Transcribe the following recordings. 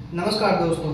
नमस्कार दोस्तों।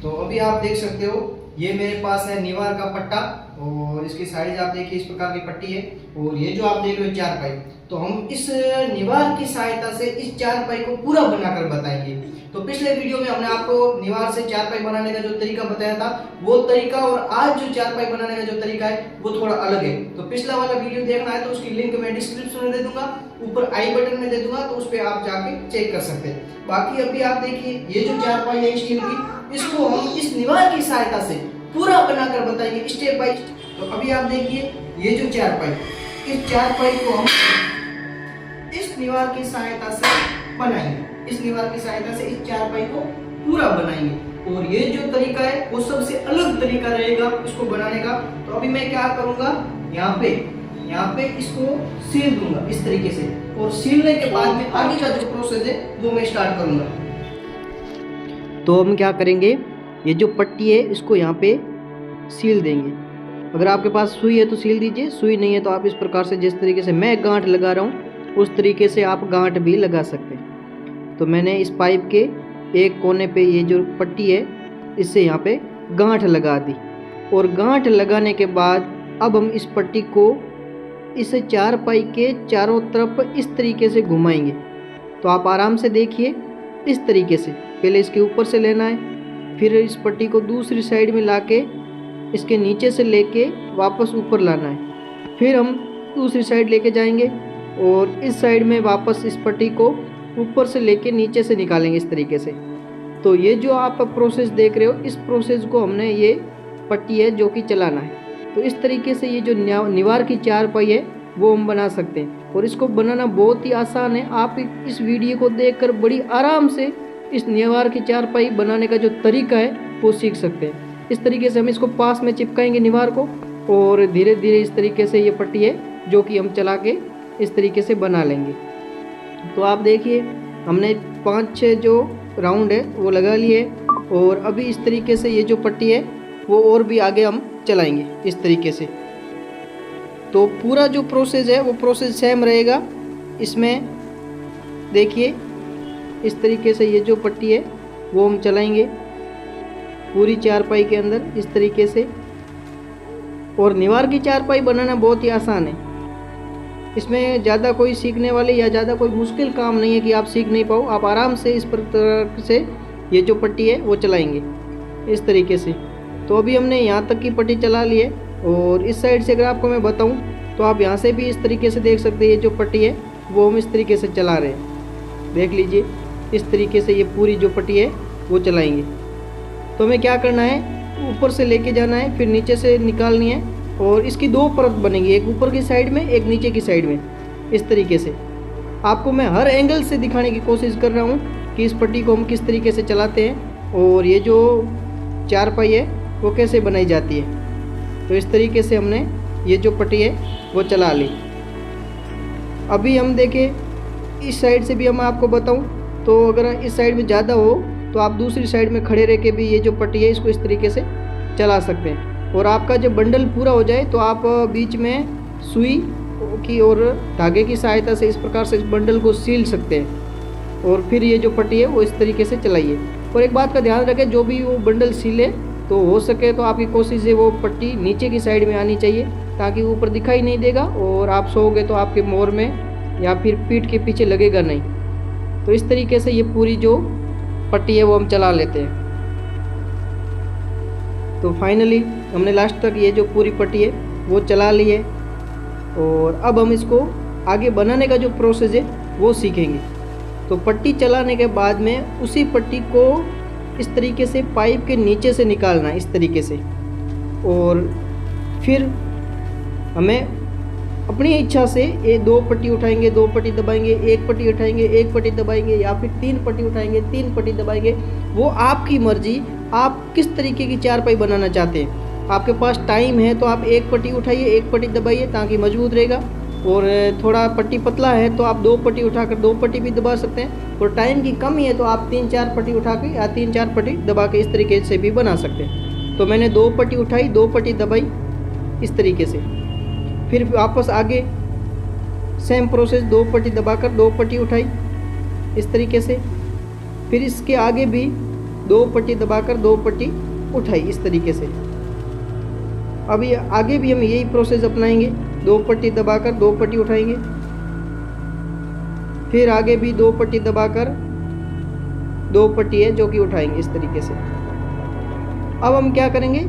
तो अभी आप देख सकते हो ये मेरे पास है निवार का पट्टा और इसकी साइज आप देखिए इस प्रकार की पट्टी है। और ये जो आप देख रहे हो चारपाई, तो हम इस निवार की सहायता से इस चारपाई को पूरा बनाकर बताएंगे। तो पिछले वीडियो में हमने आपको निवार से चारपाई बनाने का जो तरीका बताया था वो तरीका और आज जो चारपाई बनाने का जो तरीका है वो थोड़ा अलग है। तो पिछला वाला वीडियो देखना है तो उसकी लिंक मैं डिस्क्रिप्शन में दे दूंगा, ऊपर आई बटन में दे दूंगा, तो उस पर आप जाके चेक कर सकते हैं। बाकी अभी आप देखिए ये जो चारपाई है स्टील की, इसको हम इस निवार की सहायता से पूरा बनाकर बताएंगे स्टेप बाय स्टेप। तो अभी आप देखिए ये जो चारपाई, इस चारपाई को हम इस निवार की सहायता से बनाएंगे। इस निवार की सहायता से इस चारपाई को पूरा बनाएंगे और ये जो तरीका है वो सबसे अलग तरीका रहेगा इसको बनाने का। तो अभी मैं क्या करूंगा, यहाँ पे इसको सील दूंगा इस तरीके से, और सीलने के बाद में आगे का जो प्रोसेस है वो मैं स्टार्ट करूंगा। तो हम क्या करेंगे, ये जो पट्टी है इसको यहाँ पे सील देंगे। अगर आपके पास सुई है तो सील दीजिए, सुई नहीं है तो आप इस प्रकार से जिस तरीके से मैं गांठ लगा रहा हूँ उस तरीके से आप गांठ भी लगा सकते हैं। तो मैंने इस पाइप के एक कोने पे ये जो पट्टी है इससे यहाँ पे गांठ लगा दी, और गांठ लगाने के बाद अब हम इस पट्टी को इस चारपाई के चारों तरफ इस तरीके से घुमाएंगे। तो आप आराम से देखिए इस तरीके से, पहले इसके ऊपर से लेना है, फिर इस पट्टी को दूसरी साइड में लाके इसके नीचे से लेके वापस ऊपर लाना है, फिर हम दूसरी साइड लेके जाएंगे और इस साइड में वापस इस पट्टी को ऊपर से लेके नीचे से निकालेंगे इस तरीके से। तो ये जो आप प्रोसेस देख रहे हो इस प्रोसेस को हमने ये पट्टी है जो कि चलाना है। तो इस तरीके से ये जो निवार की चारपाई है वो हम बना सकते हैं, और इसको बनाना बहुत ही आसान है। आप इस वीडियो को देखकर बड़ी आराम से इस निवार की चारपाई बनाने का जो तरीका है वो सीख सकते हैं। इस तरीके से हम इसको पास में चिपकाएंगे निवार को, और धीरे धीरे इस तरीके से ये पट्टी है जो कि हम चला के इस तरीके से बना लेंगे। तो आप देखिए हमने 5-6 जो राउंड है वो लगा लिए, और अभी इस तरीके से ये जो पट्टी है वो और भी आगे हम चलाएंगे इस तरीके से। तो पूरा जो प्रोसेस है वो प्रोसेस सेम रहेगा। इसमें देखिए इस तरीके से ये जो पट्टी है वो हम चलाएंगे पूरी चारपाई के अंदर इस तरीके से। और निवार की चारपाई बनाना बहुत ही आसान है, इसमें ज़्यादा कोई सीखने वाले या ज़्यादा कोई मुश्किल काम नहीं है कि आप सीख नहीं पाओ। आप आराम से इस प्रकार से ये जो पट्टी है वो चलाएंगे इस तरीके से। तो अभी हमने यहाँ तक की पट्टी चला ली है, और इस साइड से अगर आपको मैं बताऊँ तो आप यहाँ से भी इस तरीके से देख सकते हैं ये जो पट्टी है वो हम इस तरीके से चला रहे हैं। देख लीजिए इस तरीके से ये पूरी जो पट्टी है वो चलाएंगे। तो हमें क्या करना है, ऊपर से लेके जाना है, फिर नीचे से निकालनी है, और इसकी 2 परत बनेंगी, एक ऊपर की साइड में एक नीचे की साइड में। इस तरीके से आपको मैं हर एंगल से दिखाने की कोशिश कर रहा हूँ कि इस पट्टी को हम किस तरीके से चलाते हैं और ये जो चारपाई है वो कैसे बनाई जाती है। तो इस तरीके से हमने ये जो पट्टी है वो चला ली। अभी हम देखें इस साइड से भी हम आपको बताऊं तो अगर इस साइड में ज़्यादा हो तो आप दूसरी साइड में खड़े रह के भी ये जो पट्टी है इसको इस तरीके से चला सकते हैं। और आपका जब बंडल पूरा हो जाए तो आप बीच में सुई की और धागे की सहायता से इस प्रकार से इस बंडल को सील सकते हैं, और फिर ये जो पट्टी है वो इस तरीके से चलाइए। और एक बात का ध्यान रखें, जो भी वो बंडल सीले तो हो सके तो आपकी कोशिश है वो पट्टी नीचे की साइड में आनी चाहिए, ताकि ऊपर दिखाई नहीं देगा और आप सोओगे तो आपके मोर में या फिर पीठ के पीछे लगेगा नहीं। तो इस तरीके से ये पूरी जो पट्टी है वो हम चला लेते हैं। तो फाइनली हमने लास्ट तक ये जो पूरी पट्टी है वो चला ली है, और अब हम इसको आगे बनाने का जो प्रोसेस है वो सीखेंगे। तो पट्टी चलाने के बाद में उसी पट्टी को इस तरीके से पाइप के नीचे से निकालना है इस तरीके से, और फिर हमें अपनी इच्छा से ये 2 पट्टी उठाएंगे, 2 पट्टी दबाएंगे, 1 पट्टी उठाएंगे, 1 पट्टी दबाएंगे, या फिर 3 पट्टी उठाएंगे, 3 पट्टी दबाएंगे। वो आपकी मर्जी, आप किस तरीके की चारपाई बनाना चाहते हैं। आपके पास टाइम है तो आप 1 पट्टी उठाइए, 1 पट्टी दबाइए ताकि मजबूत रहेगा, और थोड़ा पट्टी पतला है तो आप 2 पट्टी उठाकर 2 पट्टी भी दबा सकते हैं, और टाइम की कमी है तो आप 3-4 पट्टी उठा के या 3-4 पट्टी दबा के इस तरीके से भी बना सकते हैं। तो मैंने 2 पट्टी उठाई, 2 पट्टी दबाई इस तरीके से, फिर वापस आगे सेम प्रोसेस 2 पट्टी दबाकर 2 पट्टी उठाई इस तरीके से, फिर इसके आगे भी 2 पट्टी दबाकर 2 पट्टी उठाई इस तरीके से। अभी आगे भी हम यही प्रोसेस अपनाएंगे, 2 पट्टी दबाकर 2 पट्टी उठाएंगे, फिर आगे भी 2 पट्टी दबाकर 2 पट्टी है जो कि उठाएंगे इस तरीके से। अब हम क्या करेंगे,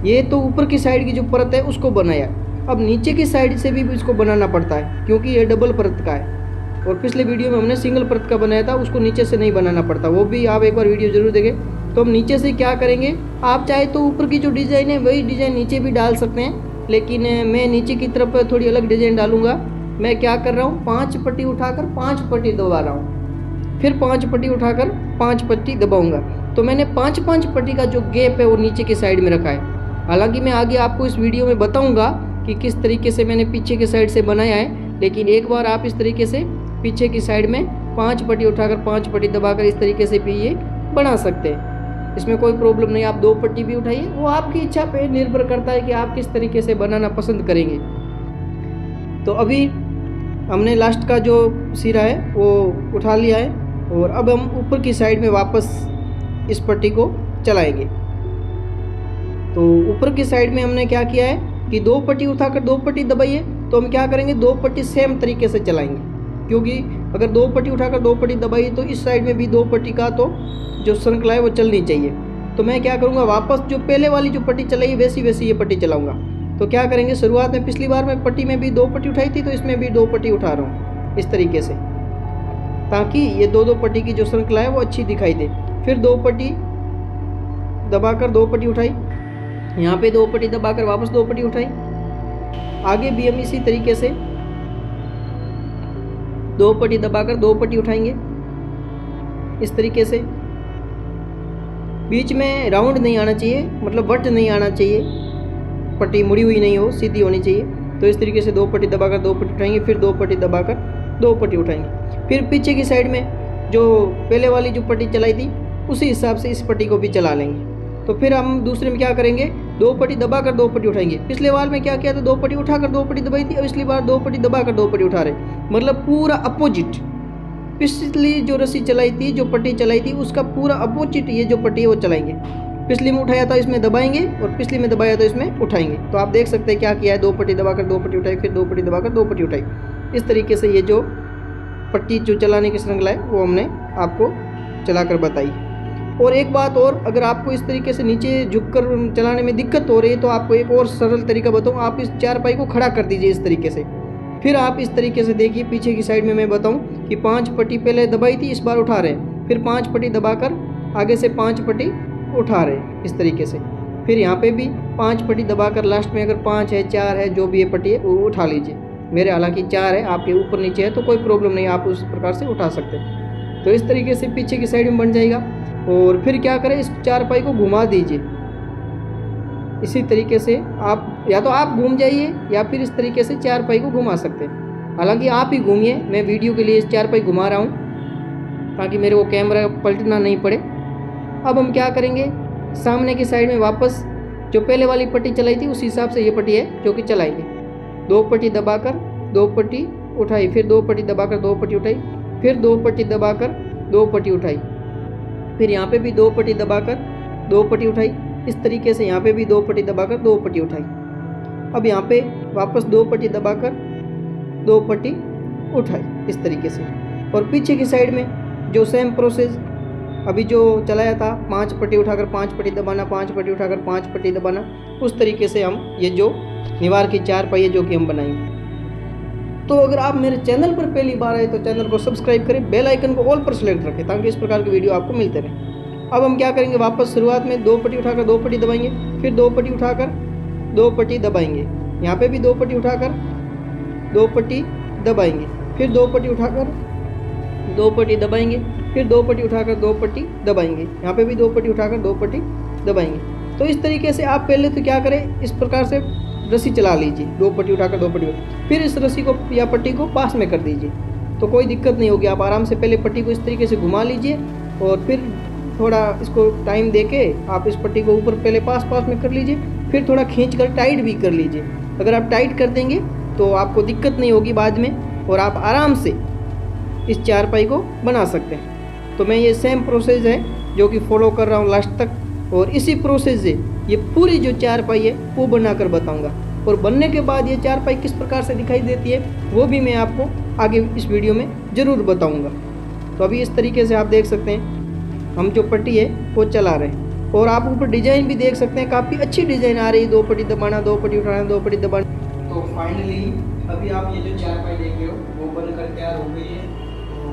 ये तो ऊपर की साइड की जो परत है उसको बनाया, अब नीचे की साइड से भी इसको बनाना पड़ता है क्योंकि ये डबल परत का है, और पिछले वीडियो में हमने सिंगल परत का बनाया था, उसको नीचे से नहीं बनाना पड़ता, वो भी आप एक बार वीडियो जरूर देखें। तो हम नीचे से क्या करेंगे, आप चाहे तो ऊपर की जो डिज़ाइन है वही डिज़ाइन नीचे भी डाल सकते हैं, लेकिन मैं नीचे की तरफ थोड़ी अलग डिज़ाइन डालूंगा। मैं क्या कर रहा हूँ, 5 पट्टी उठाकर 5 पट्टी दबा रहा हूँ, फिर 5 पट्टी उठाकर 5 पट्टी दबाऊंगा। तो मैंने 5-5 पट्टी का जो गैप है वो नीचे की साइड में रखा है। हालांकि मैं आगे आपको इस वीडियो में बताऊंगा कि किस तरीके से मैंने पीछे की साइड से बनाया है, लेकिन एक बार आप इस तरीके से पीछे की साइड में 5 पट्टी उठाकर 5 पट्टी दबाकर इस तरीके से भी ये बना सकते हैं, इसमें कोई प्रॉब्लम नहीं। आप 2 पट्टी भी उठाइए, वो आपकी इच्छा पे निर्भर करता है कि आप किस तरीके से बनाना पसंद करेंगे। तो अभी हमने लास्ट का जो सिरा है वो उठा लिया है, और अब हम ऊपर की साइड में वापस इस पट्टी को चलाएंगे। तो ऊपर की साइड में हमने क्या किया है कि 2 पट्टी उठाकर 2 पट्टी दबाइए, तो हम क्या करेंगे 2 पट्टी सेम तरीके से चलाएंगे, क्योंकि अगर 2 पट्टी उठाकर 2 पट्टी दबाइए तो इस साइड में भी 2 पट्टी का तो जो श्रृंखला है वो चलनी चाहिए। तो मैं क्या करूँगा, वापस जो पहले वाली जो पट्टी चलाई वैसी वैसी ये पट्टी चलाऊँगा। तो क्या करेंगे, शुरुआत में पिछली बार मैं पट्टी में भी 2 पट्टी उठाई थी, तो इसमें भी 2 पट्टी उठा रहा हूँ इस तरीके से, ताकि ये 2-2 पट्टी की जो श्रृंखला है वो अच्छी दिखाई दे। फिर 2 पट्टी दबाकर 2 पट्टी उठाई, यहाँ पे 2 पट्टी दबाकर वापस 2 पट्टी उठाई। आगे भी हम इसी तरीके से 2 पट्टी दबाकर 2 पट्टी उठाएंगे इस तरीके से। बीच में राउंड नहीं आना चाहिए, मतलब वट नहीं आना चाहिए, पट्टी मुड़ी हुई नहीं हो, सीधी होनी चाहिए। तो इस तरीके से 2 पट्टी दबाकर 2 पट्टी उठाएंगे, फिर 2 पट्टी दबाकर 2 पट्टी उठाएंगे। फिर पीछे की साइड में जो पहले वाली जो पट्टी चलाई थी उसी हिसाब से इस पट्टी को भी चला लेंगे। तो फिर हम दूसरे में क्या करेंगे, 2 पट्टी दबाकर 2 पट्टी उठाएंगे। पिछले बार में क्या किया था, 2 पट्टी उठाकर 2 पट्टी दबाई थी, और पिछली बार 2 पट्टी दबाकर 2 पट्टी उठा रहे, मतलब पूरा अपोजिट। पिछली जो रस्सी चलाई थी, जो पट्टी चलाई थी, उसका पूरा अपोजिट ये जो पट्टी है वो चलाएंगे। पिछली में उठाया था इसमें दबाएंगे, और पिछली में दबाया था इसमें उठाएंगे। तो आप देख सकते हैं क्या किया है, 2 पट्टी दबाकर 2 पट्टी उठाई, फिर 2 पट्टी दबाकर 2 पट्टी उठाई। इस तरीके से ये जो पट्टी जो चलाने की श्रृंखला है वो हमने आपको चलाकर बताई। और एक बात और, अगर आपको इस तरीके से नीचे झुककर चलाने में दिक्कत हो रही है तो आपको एक और सरल तरीका बताऊँ, आप इस चारपाई को खड़ा कर दीजिए इस तरीके से। फिर आप इस तरीके से देखिए, पीछे की साइड में मैं बताऊं कि 5 पट्टी पहले दबाई थी, इस बार उठा रहे हैं, फिर 5 पट्टी दबाकर आगे से 5 पट्टी उठा रहे हैं इस तरीके से। फिर यहाँ पे भी 5 पट्टी दबाकर लास्ट में अगर 5 है 4 है जो भी ये पट्टी है वो उठा लीजिए। मेरे हालांकि 4 है, आपके ऊपर नीचे है तो कोई प्रॉब्लम नहीं, आप उस प्रकार से उठा सकते हैं। तो इस तरीके से पीछे की साइड में बन जाएगा। और फिर क्या करें, इस चारपाई को घुमा दीजिए इसी तरीके से। आप या तो आप घूम जाइए या फिर इस तरीके से चारपाई को घुमा सकते हैं। हालांकि आप ही घूमिए, मैं वीडियो के लिए इस चारपाई घुमा रहा हूँ ताकि मेरे को कैमरा पलटना नहीं पड़े। अब हम क्या करेंगे, सामने की साइड में वापस जो पहले वाली पट्टी चलाई थी उस हिसाब से ये पट्टी है जो कि चलाएंगे। 2 पट्टी दबाकर 2 पट्टी उठाई, फिर 2 पट्टी दबाकर 2 पट्टी उठाई, फिर 2 पट्टी दबाकर 2 पट्टी उठाई, फिर यहाँ पे भी 2 पट्टी दबाकर 2 पट्टी उठाई। इस तरीके से यहाँ पे भी 2 पट्टी दबाकर 2 पट्टी उठाई। अब यहाँ पे वापस 2 पट्टी दबाकर 2 पट्टी उठाई इस तरीके से। और पीछे की साइड में जो सेम प्रोसेस अभी जो चलाया था, 5 पट्टी उठाकर 5 पट्टी दबाना, 5 पट्टी उठाकर 5 पट्टी दबाना, उस तरीके से हम ये जो निवार की चारपाई है जो कि हम बनाएंगे। तो अगर आप मेरे चैनल पर पहली बार आए तो चैनल को सब्सक्राइब करें, बेल आइकन को ऑल पर सेलेक्ट रखें ताकि इस प्रकार की वीडियो आपको मिलते रहे। अब हम क्या करेंगे, वापस शुरुआत में 2 पट्टी उठाकर 2 पट्टी दबाएंगे, फिर 2 पट्टी उठाकर 2 पट्टी दबाएंगे, यहाँ पे भी 2 पट्टी उठाकर 2 पट्टी दबाएंगे, फिर 2 पट्टी उठाकर 2 पट्टी दबाएंगे, फिर 2 पट्टी उठाकर 2 पट्टी दबाएंगे, यहाँ पे भी 2 पट्टी उठाकर 2 पट्टी दबाएंगे। तो इस तरीके से आप पहले तो क्या करें, इस प्रकार से रस्सी चला लीजिए, 2 पट्टी उठाकर 2 पट्टी, फिर इस रस्सी को या पट्टी को पास में कर दीजिए तो कोई दिक्कत नहीं होगी। आप आराम से पहले पट्टी को इस तरीके से घुमा लीजिए और फिर थोड़ा इसको टाइम देके आप इस पट्टी को ऊपर पहले पास में कर लीजिए, फिर थोड़ा खींच कर टाइट भी कर लीजिए। अगर आप टाइट कर देंगे तो आपको दिक्कत नहीं होगी बाद में, और आप आराम से इस चारपाई को बना सकते हैं। तो मैं ये सेम प्रोसेस है जो कि फॉलो कर रहा हूँ लास्ट तक, और इसी प्रोसेस से ये पूरी जो चारपाई है वो बनाकर बताऊँगा। और बनने के बाद ये चारपाई किस प्रकार से दिखाई देती है वो भी मैं आपको आगे इस वीडियो में ज़रूर बताऊँगा। तो अभी इस तरीके से आप देख सकते हैं हम जो पट्टी है वो चला रहे हैं, और आप ऊपर डिज़ाइन भी देख सकते हैं, काफ़ी अच्छी डिज़ाइन आ रही है, 2 पट्टी दबाना, 2 पट्टी उठाना, 2 पट्टी दबाना। तो फाइनली अभी आप ये जो चारपाई देख रहे हो वो बनकर तैयार हो गई है,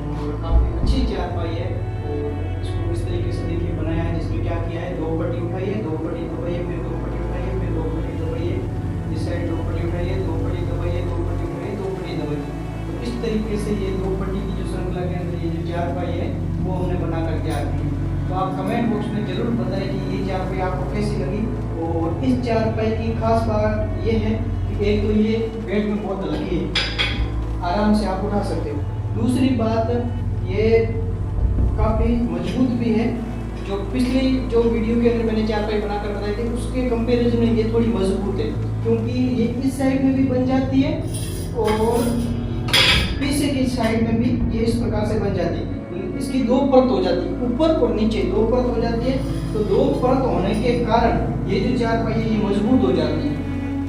और काफ़ी अच्छी चारपाई है। और इसको इस तरीके से देखिए बनाया है, जिसमें क्या किया है, 2 पट्टी उठाई है, 2 पट्टी दबाई है, फिर 2 पट्टी उठाई है, फिर 2 पट्टी दबाई है, इस साइड 2 पट्टी उठाई है, 2 पट्टी दबाई है, 2 पट्टी उठाई है, 2 पट्टी दबाई है। तो इस तरीके से ये 2 पट्टी की जो श्रृंखला के अंदर ये जो चारपाई है वो हमने बना कर तैयार की। तो आप कमेंट बॉक्स में जरूर बताएं कि ये चारपाई आपको कैसी लगी। और इस चारपाई की खास बात ये है कि एक तो ये वेट में बहुत हल्की है, आराम से आप उठा सकते हो। दूसरी बात, ये काफ़ी मजबूत भी है। जो पिछली जो वीडियो के अंदर मैंने चारपाई बनाकर बताई थी उसके कंपैरिजन में ये थोड़ी मजबूत है, क्योंकि ये इस साइड में भी बन जाती है और पीछे की साइड में भी ये इस प्रकार से बन जाती है। इसकी 2 परत हो जाती है, ऊपर और नीचे 2 परत हो जाती है। तो 2 परत होने के कारण ये जो चारपाई है ये मजबूत हो जाती है।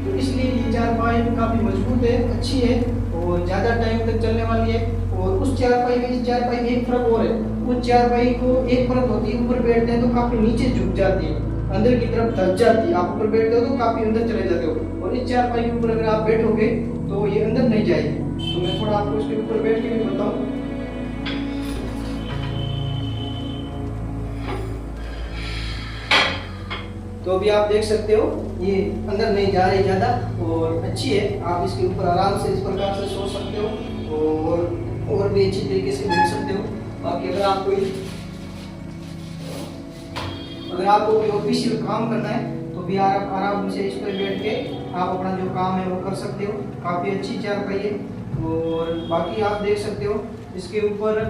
तो इसलिए ये चारपाई काफ़ी मजबूत है, अच्छी है और ज़्यादा टाइम तक चलने वाली है। और उस चारपाई में इस चारपाई में एक फर्क और है, उस चारपाई को एक परत होती है, ऊपर बैठते हैं तो काफ़ी नीचे झुक जाती है, अंदर की तरफ धस जाती है। आप ऊपर बैठते हो तो काफ़ी अंदर चले जाते हो, और इस चारपाई के ऊपर अगर आप बैठोगे तो ये अंदर नहीं जाएगी। तो मैं थोड़ा आपको इसके ऊपर बैठ के भी बताऊँ। तो अभी आप देख सकते हो ये अंदर नहीं जा रही ज़्यादा और अच्छी है। आप इसके ऊपर आराम से इस प्रकार से सो सकते हो और भी अच्छी तरीके से बैठ सकते हो। बाकी अगर आपको कोई ऑफिशियल काम करना है तो भी आप आराम से इस पर बैठ के आप अपना जो काम है वो कर सकते हो। काफ़ी अच्छी चारपाई है। और बाकी आप देख सकते हो इसके ऊपर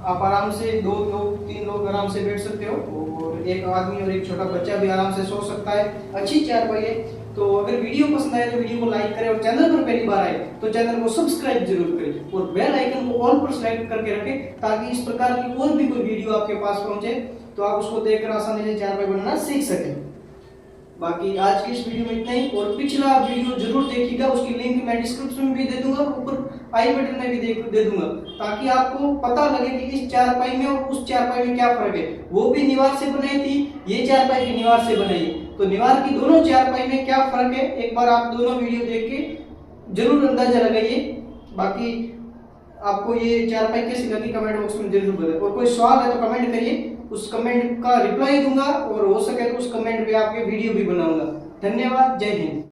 आप आराम से 2 लोग 3 लोग आराम से बैठ सकते हो, और एक आदमी और एक छोटा बच्चा भी आराम से सो सकता है। अच्छी चारपाई है। तो अगर वीडियो पसंद आए तो वीडियो को लाइक करें, और चैनल पर पहली बार आए तो चैनल को सब्सक्राइब जरूर करें, और बेल आइकन को ऑल पर सेलेक्ट करके रखें, ताकि इस प्रकार की और भी कोई वीडियो आपके पास पहुंचे तो आप उसको देखकर आसानी से चारपाई बनाना सीख सकें। बाकी आज की इस वीडियो में इतना ही, और पिछला वीडियो जरूर देखिएगा, उसकी लिंक मैं डिस्क्रिप्शन में भी दे दूंगा, ऊपर आई बटन में भी दे दूंगा, ताकि आपको पता लगे कि इस चारपाई में और उस चारपाई में क्या फर्क है। वो भी निवार से बनाई थी, ये चारपाई भी निवार से बनाई है, तो निवार की दोनों चारपाई में क्या फर्क है, एक बार आप दोनों वीडियो देख के जरूर अंदाजा लगाइए। बाकी आपको ये चारपाई कैसी लगी कमेंट बॉक्स में जरूर बताएं, और कोई सवाल है तो कमेंट करिए, उस कमेंट का रिप्लाई दूंगा, और हो सके तो उस कमेंट पे आपके वीडियो भी बनाऊंगा। धन्यवाद, जय हिंद।